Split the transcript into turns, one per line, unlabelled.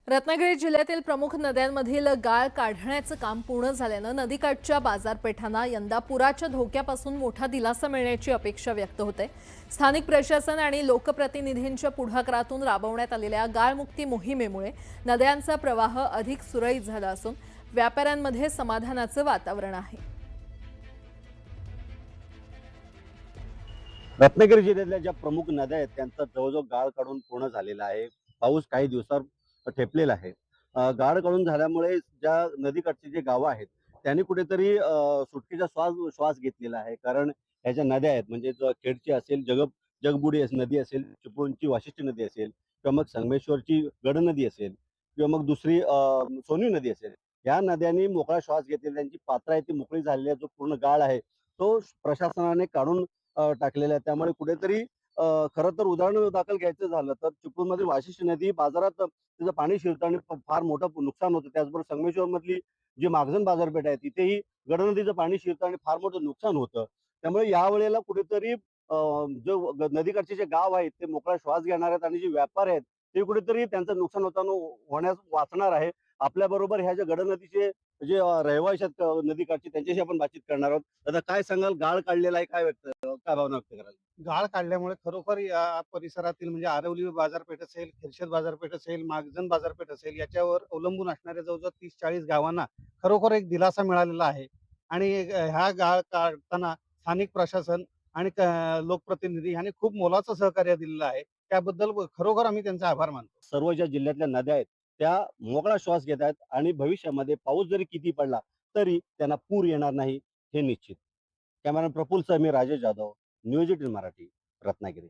रत्नागिरी जिल्ह्यातील प्रमुख नद्यांमधील गाळ काढण्याचं काम पूर्ण झाल्यानं नदीकाठच्या बाजारपेठांना यंदा पुराच्या धोक्यापासून मोठा दिलासा मिळण्याची अपेक्षा व्यक्त होते। स्थानिक प्रशासन आणि लोकप्रतिनिधींच्या पुढाकारातून राबवण्यात आलेल्या गाळमुक्ती मोहिमेमुळे नद्यांचा प्रवाह अधिक सुरळीत झाला असून व्यापाऱ्यांमध्ये समाधानाचं वातावरण आहे।
रत्नागिरी जिल्ह्यातल्या ज्या प्रमुख नद्या आहेत त्यांचा जवळजवळ गाळ काढून पूर्ण झालेला आहे। पाऊस काही दिवसावर ठेपलेला आहे। गाळ काढून झाल्यामुळे ज्या नदीकाठची जी गावं आहेत त्यांनी कुठेतरी सुटकेचा श्वास श्वास घेतलेला आहे। कारण ह्या ज्या नद्या आहेत म्हणजे खेडची असेल, जगबुडी नदी असेल, चिपळूणची वाशिष्ठी नदी असेल किंवा मग संगमेश्वरची गड नदी असेल किंवा मग दुसरी सोनी नदी असेल, या नद्यांनी मोकळा श्वास घेतलेला, त्यांची पात्र आहे ती मोकळी झालेली आहे। जो पूर्ण गाळ आहे तो प्रशासनाने काढून टाकलेल्या आहेत। त्यामुळे कुठेतरी खरं तर उदाहरण दाखल घ्यायचं झालं तर चिपळूणमधील वाशिष्ठी नदी बाजारात तिचं पाणी शिरताना फार मोठं नुकसान होतं। त्याचबरोबर संगमेश्वरमधली जी मागजन बाजारपेठ आहे तिथेही गडनदीचं पाणी शिरताना फार मोठं नुकसान होतं। त्यामुळे यावेळेला कुठेतरी जो नदीकाठचे जे गाव आहेत ते मोकळा श्वास घेणार आहेत आणि जे व्यापारी आहेत ते कुठेतरी त्यांचं नुकसान होताना होण्यास वाचणार आहे। आपल्याबरोबर ह्या ज्या गडनदीचे जे रहिवासी आहेत नदीकाठचे त्यांच्याशी आपण बातचीत करणार आहोत। आता काय सांगाल, गाळ काढलेला आहे, काय भावना व्यक्त कराल?
गाळ काढल्यामुळे खरोखर या परिसरातील म्हणजे आरवली बाजारपेठ असेल, खिरशेत बाजारपेठ असेल, मागजन बाजारपेठ असेल, याच्यावर अवलंबून असणाऱ्या जवळजवळ 30-40 गावांना खरोखर एक दिलासा मिळालेला आहे. आणि ह्या गाळ काढताना स्थानिक प्रशासन आणि लोकप्रतिनिधी यांनी खूप मोलाचं सहकार्य दिलेलं आहे. त्याबद्दल खरोखर आम्ही त्यांचे आभार मानतो.
सर्व ज्या जिल्ह्यातल्या नद्या आहेत त्या मोकळा श्वास घेत आहेत आणि भविष्यामध्ये पाऊस जरी किती पडला तरी त्यांना पूर येणार नाही, हे निश्चित। कॅमेरामॅन प्रफुल्ल सह मी राजेश जाधव, न्यूज 18 मराठी, रत्नागिरी।